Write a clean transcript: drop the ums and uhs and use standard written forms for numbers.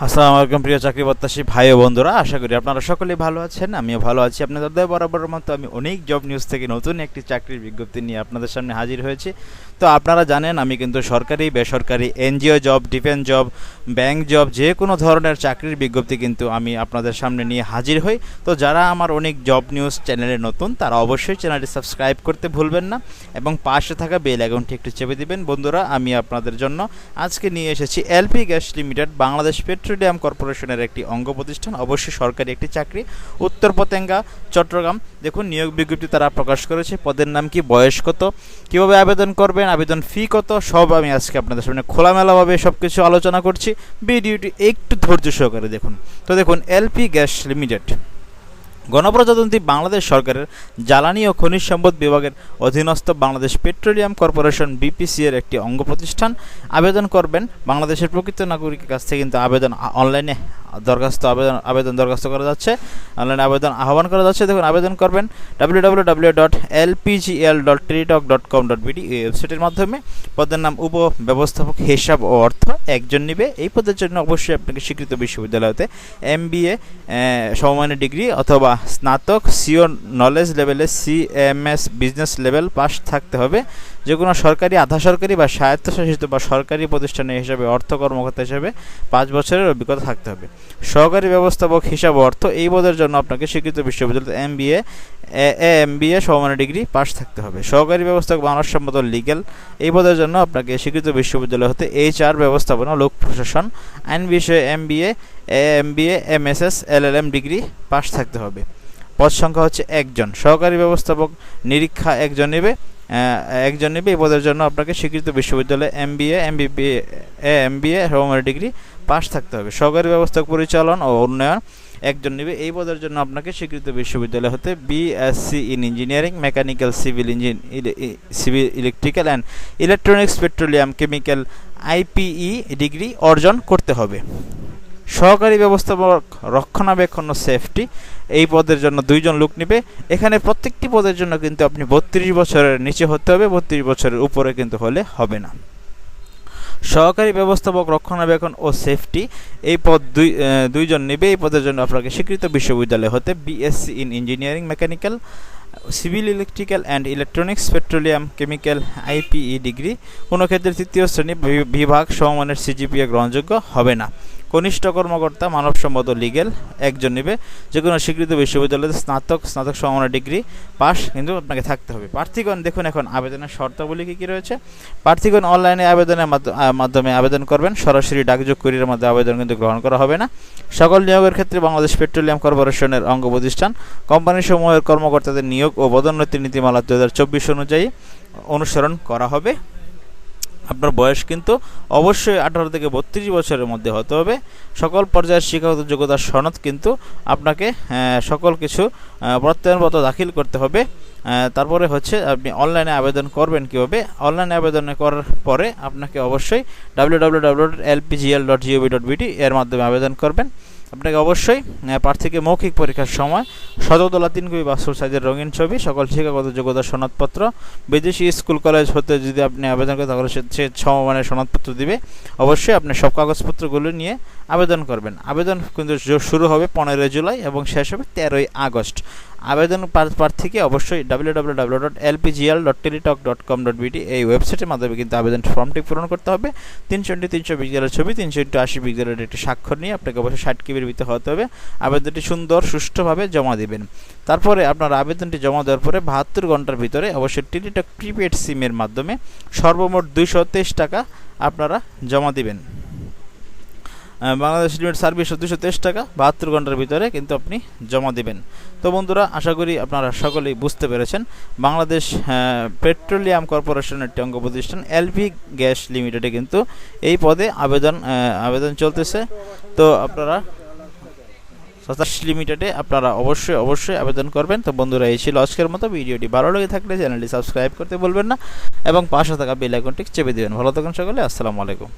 আসসালামু আলাইকুম প্রিয় চাকরি প্রত্যাশী ভাই ও বন্ধুরা, আশা করি আপনারা সকলেই ভালো আছেন। আমিও ভালো আছি। আপনাদের দয়া বরাবরের মতো আমি অনেক জব নিউজ থেকে নতুন একটি চাকরির বিজ্ঞপ্তি নিয়ে আপনাদের সামনে হাজির হয়েছি। তো আপনারা জানেন আমি কিন্তু সরকারি, বেসরকারি, NGO job, defence job, bank job, যে কোনো ধরনের চাকরির বিজ্ঞপ্তি কিন্তু আমি আপনাদের সামনে নিয়ে হাজির হই। তো যারা আমার অনেক জব নিউজ চ্যানেলে নতুন, তারা অবশ্যই চ্যানেলটি সাবস্ক্রাইব করতে ভুলবেন না এবং পাশে থাকা বেল আইকনটি একটু চেপে দিবেন। বন্ধুরা, আমি আপনাদের জন্য আজকে নিয়ে এসেছি LP gas limited, Bangladesh petroleum কর্পোরেশনের একটি অঙ্গ প্রতিষ্ঠান, অবশ্যই সরকারি একটি চাকরি, উত্তর পতেঙ্গা, চট্টগ্রাম। দেখুন, নিয়োগ বিজ্ঞপ্তি তারা প্রকাশ করেছে। পদের নাম কি, বয়স কত, কীভাবে আবেদন করবেন, আবেদন ফি কত, সব আমি আজকে আপনাদের সামনে খোলামেলাভাবে সব কিছু আলোচনা করছি। ভিডিওটি একটু ধৈর্য সহকারে দেখুন। তো দেখুন, এলপি গ্যাস লিমিটেড গণপ্রজাতন্ত্রী বাংলাদেশ সরকারের জ্বালানি ও খনিজ সম্পদ বিভাগের অধীনস্থ বাংলাদেশ পেট্রোলিয়াম কর্পোরেশন বিপিসি এর একটি অঙ্গ প্রতিষ্ঠান। আবেদন করবেন বাংলাদেশের প্রকৃত নাগরিকের কাছ থেকে, কিন্তু আবেদন অনলাইনে দরখাস্ত করা যাচ্ছে, অনলাইনে আবেদন আহ্বান করা যাচ্ছে। দেখুন, আবেদন করবেন www.lpgl.teletalk.com.bd এই ওয়েবসাইটের মাধ্যমে। পদের নাম উপব্যবস্থাপক হিসাব ও অর্থ, একজন নিবে। এই পদের জন্য অবশ্যই আপনাকে স্বীকৃত বিশ্ববিদ্যালয় হতে MBA সমমানের ডিগ্রি অথবা স্নাতক, সিও নলেজ লেভেলে CMS বিজনেস লেভেল পাস থাকতে হবে। যে কোনো সরকারি, আধা সরকারি বা স্বায়ত্তশাসিত বা সরকারি প্রতিষ্ঠানে হিসাবে অর্থ কর্মকর্তা হিসাবে 5 বছরের অভিজ্ঞতা থাকতে হবে। সহকারী ব্যবস্থাপক হিসাব অর্থ, এই পদের জন্য আপনাকে স্বীকৃত বিশ্ববিদ্যালয় MBA সমমানের ডিগ্রি পাস থাকতে হবে। সহকারী ব্যবস্থাপক মানবসম্মত লিগ্যাল, এই পদের জন্য আপনাকে স্বীকৃত বিশ্ববিদ্যালয় হতে HR ব্যবস্থাপনা, লোক প্রশাসন, আইন বিষয়ে MBA MSS LLM degree pass থাকতে হবে। পদ সংখ্যা হচ্ছে 1 জন। সহকারী ব্যবস্থাপক নিরীক্ষা একজন নেবে। এই পদের জন্য আপনাকে স্বীকৃত বিশ্ববিদ্যালয়ে MBA সমমানের ডিগ্রি পাস থাকতে হবে। সহকারী ব্যবস্থাপক পরিচালন ও উন্নয়ন একজন নেবে। এই পদের জন্য আপনাকে স্বীকৃত বিশ্ববিদ্যালয় হতে BSc in engineering, mechanical, civil electrical and electronics, petroleum, chemical, IPE degree অর্জন করতে হবে। সহকারী ব্যবস্থাপক রক্ষণাবেক্ষণ ও সেফটি, এই পদের জন্য 2 জন লোক নেবে। এখানে প্রত্যেকটি পদের জন্য কিন্তু আপনি 32 বছরের নিচে হতে হবে, 32 বছরের উপরে কিন্তু হলে হবে না। সহকারী ব্যবস্থাপক রক্ষণাবেক্ষণ ও সেফটি, এই পদ 2 জন নেবে। এই পদের জন্য আপনাকে স্বীকৃত বিশ্ববিদ্যালয় হতে BSc in engineering, mechanical, civil electrical and electronics, petroleum, chemical, IPE degree. কোনো ক্ষেত্রে 3য় শ্রেণী বিভাগ সমমানের CGPA গ্রহণযোগ্য হবে না। কনিষ্ঠ কর্মকর্তা মানবসম্মত লিগ্যাল একজন নেবে। যে কোনো স্বীকৃত বিশ্ববিদ্যালয়ে স্নাতক সমমানের ডিগ্রি পাস কিন্তু আপনাকে থাকতে হবে। প্রার্থীগণ, দেখুন এখন আবেদনের শর্তাবলী কী রয়েছে। প্রার্থীগণ অনলাইনে আবেদনের মাধ্যমে আবেদন করবেন। সরাসরি ডাকযোগ কুরিয়ারের মাধ্যমে আবেদন কিন্তু গ্রহণ করা হবে না। সকল নিয়োগের ক্ষেত্রে বাংলাদেশ পেট্রোলিয়াম কর্পোরেশনের অঙ্গ প্রতিষ্ঠান কোম্পানিসমূহের কর্মকর্তাদের নিয়োগ ও পদোন্নতি নীতিমালা 2024 অনুযায়ী অনুসরণ করা হবে। আপনার বয়স কিন্তু অবশ্যই 18 থেকে 32 বছরের মধ্যে হতে হবে। সকল পর্যায়ের শিক্ষাগত যোগ্যতার সনদ কিন্তু আপনাকে সকল কিছু প্রত্যয়নপত্র দাখিল করতে হবে। তারপরে হচ্ছে আপনি অনলাইনে আবেদন করবেন কীভাবে। অনলাইনে আবেদন করার পরে আপনাকে অবশ্যই www.lpgl.gov.bd এর মাধ্যমে আবেদন করবেন। আপনাকে অবশ্যই প্রার্থীকে মৌখিক পরীক্ষার সময় শততলা 3 কপি পাসপোর্ট সাইজের রঙিন ছবি, সকল শিক্ষাগত যোগ্যতার সনদপত্র, বিদেশি স্কুল কলেজ হতে যদি আপনি আবেদন করেন তাহলে সে সমমানের সনদপত্র দিবে। অবশ্যই আপনি সব কাগজপত্রগুলো নিয়ে আবেদন করবেন। আবেদন কিন্তু শুরু হবে 15 জুলাই এবং শেষ হবে 13 আগস্ট। আবেদন প্রার্থীকে অবশ্যই www.lpgl.teletalk.com.bd এই ওয়েবসাইটের মাধ্যমে কিন্তু আবেদন ফর্মটি পূরণ করতে হবে। 300x300 পিক্সেলের ছবি, 300x80 পিক্সেলের একটি স্বাক্ষর নিয়ে আপনাকে অবশ্যই 60 কেবির ভিতরে হতে হবে। আবেদনটি সুন্দর সুষ্ঠুভাবে জমা দেবেন। তারপরে আপনার আবেদনটি জমা দেওয়ার পরে 72 ঘন্টার ভিতরে অবশ্যই টেলিটক প্রিপেড সিমের মাধ্যমে সর্বমোট 223 টাকা আপনারা জমা দিবেন। বাংলাদেশ লিমিটেড সার্ভিস 223 টাকা 72 ঘন্টার ভিতরে কিন্তু আপনি জমা দেবেন। তো বন্ধুরা, আশা করি আপনারা সকলেই বুঝতে পেরেছেন। বাংলাদেশ পেট্রোলিয়াম কর্পোরেশনের একটি অঙ্গ প্রতিষ্ঠান এলপি গ্যাস লিমিটেডে কিন্তু এই পদে আবেদন চলতেছে। তো আপনারা লিমিটেডে আপনারা অবশ্যই আবেদন করবেন। তো বন্ধুরা, এই ছিল আজকের মতো। ভিডিওটি ভালো লেগে থাকলে চ্যানেলটি সাবস্ক্রাইব করতে ভুলবেন না এবং পাশে থাকা বেল আইকনটি চেপে দেবেন। ভালো থাকুন সকলে। আসসালামু আলাইকুম।